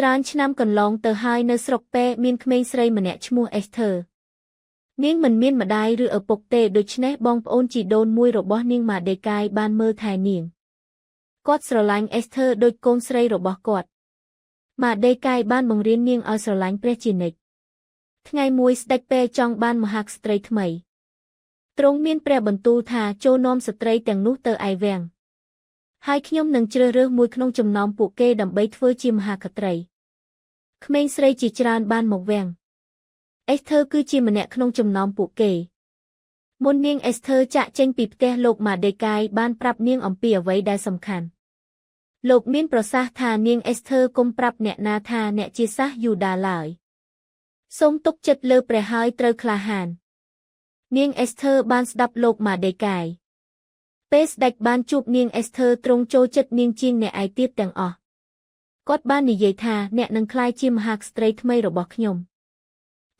ច្រើនឆ្នាំកន្លងទៅហើយនៅស្រុកពេមានក្មេងស្រីម្នាក់ឈ្មោះអេសធើនាងមិនមានម្ដាយឬឪពុកទេដូច្នេះបងប្អូនជីដូនមួយរបស់នាងម៉ាដេកាយបានមើលថែនាងគាត់ស្រឡាញ់អេសធើដូចកូនស្រីរបស់គាត់ម៉ាដេកាយបានបង្រៀននាងឲ្យស្រឡាញ់ព្រះជានិច្ចថ្ងៃមួយស្ដេចពេចង់បានមហាក្សត្រីថ្មីទ្រង់មានព្រះបន្ទូលថាចូលនាំស្ត្រីទាំងនោះទៅឯវាំងហើយខ្ញុំនឹងជ្រើសរើសមួយក្នុងចំណោមពួកគេដើម្បីធ្វើជាមហាក្សត្រីក្មេងស្រីជាច្រើនបានមកវាំងអេសធើគឺជាម្នាក់ក្នុងចំណោមពួកគេមុននាងអេសធើចាក់ចេញពីផ្ទះលោកម៉ាដេកាយបានប្រាប់នាងអំពីអ្វីដែលសំខាន់លោកមានប្រសាសន៍ថានាងអេសធើកុំប្រាប់អ្នកណាថាអ្នកជាសាសយូដាឡើយសូមទុកចិត្តលើព្រះហើយត្រូវក្លាហាននាងអេសធើបានស្ដាប់លោកម៉ាដេកាយពេលស្ដេចបានជួបនាងអេសធើទ្រង់ចូលចិត្តនាងជាងអ្នកឯទៀតទាំងអស់គាត់បាននិយាយថាអ្នកនឹងក្លាយជាមហាក្សត្រីថ្មីរបស់ខ្ញុំ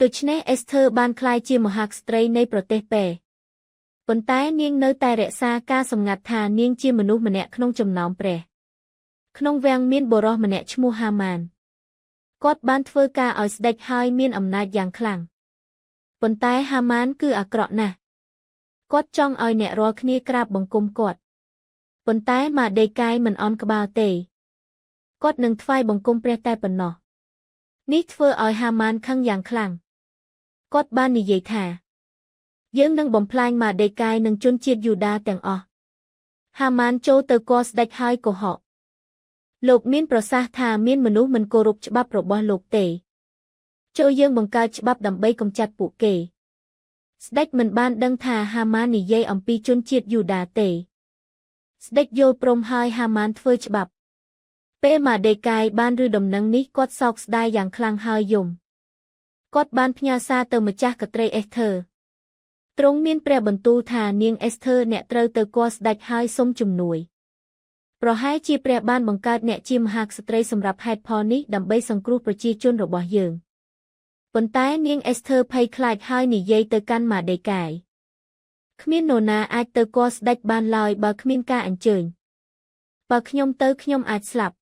ដូច្នេះអេសធើបានក្លាយជាមហាក្សត្រីនៃប្រទេសពេប៉ុន្តែនាងនៅតែរក្សាការសម្ងាត់ថានាងជាមនុស្សម្នាក់ក្នុងចំណោមព្រះក្នុងវាំងមានបុរសម្នាក់ឈ្មោះហាម៉ានគាត់បានធ្វើការឲ្យស្ដេចហើយមានអំណាចយ៉ាងខ្លាំងប៉ុន្តែហាម៉ានគឺអាក្រក់ណាស់គាត់ចង់ឲ្យអ្នករាល់គ្នាក្រាបបង្គំគាត់ប៉ុន្តែម៉ាដេកាយមិនអន់ក្បាលទេគាត់នឹងថ្វាយបង្គំព្រះតែប៉ុណ្ណោះនេះធ្វើឲ្យហាម៉ានខឹងយ៉ាងខ្លាំងគាត់បាននិយាយថាយើងនឹងបំផ្លាញម៉ាដេកាយនិងជនជាតិយូដាទាំងអស់ហាម៉ានចូលទៅគាល់ស្ដេចហើយកុហកលោកមានប្រសាសន៍ថាមានមនុស្សមិនគោរពច្បាប់របស់លោកទេចូលយើងបង្កើតច្បាប់ដើម្បីកម្ចាត់ពួកគេស្ដេចមិនបានដឹងថាហាម៉ាននិយាយអំពីជនជាតិយូដាទេស្ដេចយល់ព្រមហើយហាម៉ានធ្វើច្បាប់ពេលម៉ាដេកាយបានឮដំណឹងនេះគាត់សោកស្ដាយយ៉ាងខ្លាំងហើយយំគាត់បានផ្ញើសារទៅម្ចាស់ក្ត្រីអេសធើទ្រង់មានព្រះបន្ទូលថានាងអេសធើអ្នកត្រូវទៅគាល់ស្ដេចហើយសុំជំនួយប្រហែលជាព្រះបានបង្កើតអ្នកជាមហាក្សត្រីសម្រាប់ហេតុផលនេះដើម្បីសង្គ្រោះប្រជាជនរបស់យើងប៉ុន្តែនាងអេសធើភ័យខ្លាចហើយនិយាយទៅកាន់ម៉ាដេកាយគ្មាននរណាអាចទៅគាល់ស្ដេចបានឡើយបើគ្មានការអញ្ជើញបើខ្ញុំទៅខ្ញុំអាចស្លាប់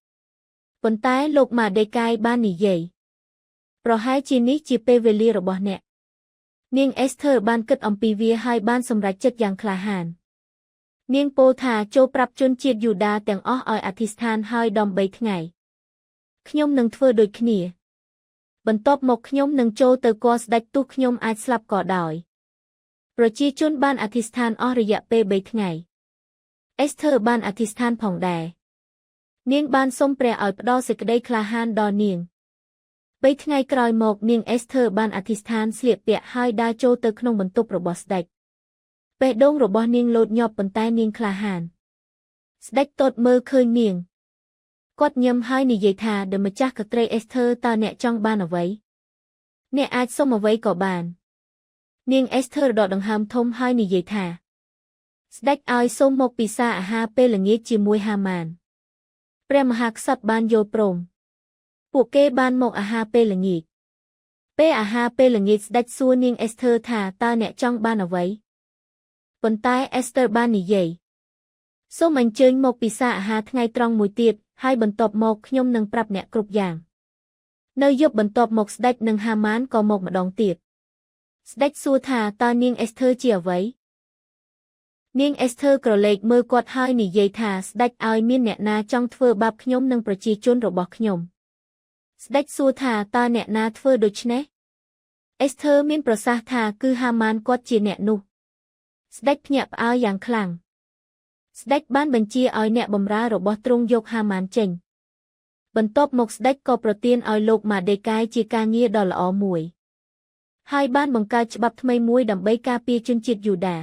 ប៉ុន្តែលោកម៉ាដេកាយបាននិយាយប្រហែលជានេះជាពេលវេលារបស់អ្នកនាងអេសធើបានគិតអំពីវាហើយបានសម្រេចចិត្តយ៉ាងក្លាហាននាងពោលថាចូលប្រាប់ជនជាតិយូដាទាំងអស់ឲ្យអធិស្ឋានហើយដំ3ថ្ងៃខ្ញុំនឹងធ្វើដូចគ្នាបន្ទាប់មកខ្ញុំនឹងចូលទៅគាល់ស្ដេចទោះខ្ញុំអាចស្លាប់ក៏ដោយប្រជាជនបានអធិស្ឋានអស់រយៈពេល3ថ្ងៃអេសធើបានអធិស្ឋានផងដែរនាងបានសុំព្រះឲ្យផ្ដល់សេចក្តីក្លាហានដល់នាង3ថ្ងៃក្រោយមកនាងអេសធើបានអធិស្ឋានស្លៀកពាក់ហើយដើរចូលទៅក្នុងបន្ទប់របស់ស្ដេចបេះដូងរបស់នាងលោតញាប់ប៉ុន្តែនាងក្លាហានស្ដេចទតមើលឃើញនាងគាត់ញឹមហើយនិយាយថាដល់ម្ចាស់ក្ត្រីអេសធើតើអ្នកចង់បានអ្វីអ្នកអាចសុំអ្វីក៏បាននាងអេសធើដកដង្ហើមធំហើយនិយាយថាស្ដេចឲ្យសូមមកពិសាអាហារពេលល្ងាចជាមួយហាម៉ានព្រះមហាក្សត្របានយល់ព្រមពួកគេបានមកអាហារពេលល្ងាចពេលអាហារពេលល្ងាចស្ដេចសួរនាងអេសធើថាតើអ្នកចង់បានអ្វីប៉ុន្តែអេសធើបាននិយាយសូមអញ្ជើញមកពិសាអាហារថ្ងៃត្រង់មួយទៀតហើយបន្ទាប់មកខ្ញុំនឹងប្រាប់អ្នកគ្រប់យ៉ាងនៅយប់បន្ទាប់មកស្ដេចនិងហាម៉ានក៏មកម្ដងទៀតស្ដេចសួរថាតើនាងអេសធើជាអ្វីនាងអេសធើក្រឡេកមើលគាត់ហើយនិយាយថាស្ដេចឲ្យមានអ្នកណាចង់ធ្វើបាបខ្ញុំនិងប្រជាជនរបស់ខ្ញុំស្ដេចសួរថាតើអ្នកណាធ្វើដូច្នេះអេសធើមានប្រសាសន៍ថាគឺហាម៉ានគាត់ជាអ្នកនោះស្ដេចភ្ញាក់ផ្អើលយ៉ាងខ្លាំងស្ដេចបានបញ្ជាឲ្យអ្នកបម្រើរបស់ទ្រង់យកហាម៉ានចេញបន្ទាប់មកស្ដេចក៏ប្រទានឲ្យលោកម៉ាដេកាយជាការងារដ៏ល្អមួយហើយបានបង្កើតច្បាប់ថ្មីមួយដើម្បីការពារជនជាតិយូដា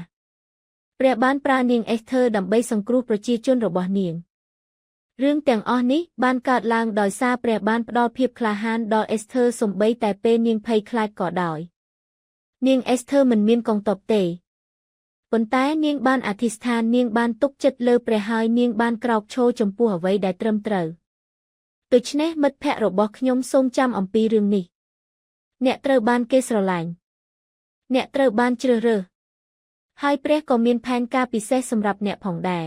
ព្រះបានប្រើនាងអេសធើដើម្បីសង្គ្រោះប្រជាជនរបស់នាងរឿងទាំងអស់នេះបានកើតឡើងដោយសារព្រះបានផ្ដល់ភាពក្លាហានដល់អេសធើសូម្បីតែពេលនាងភ័យខ្លាចក៏ដោយនាងអេសធើមិនមានកងទ័ពទេប៉ុន្តែនាងបានអធិស្ឋាននាងបានទុកចិត្តលើព្រះហើយនាងបានក្រោកឈរចំពោះអ្វីដែលត្រឹមត្រូវដូច្នេះមិត្តភក្តិរបស់ខ្ញុំសូមចាំអំពីរឿងនេះអ្នកត្រូវបានគេស្រឡាញ់អ្នកត្រូវបានជ្រើសរើសហើយព្រះក៏មានផែនការពិសេសសម្រាប់អ្នកផងដែរ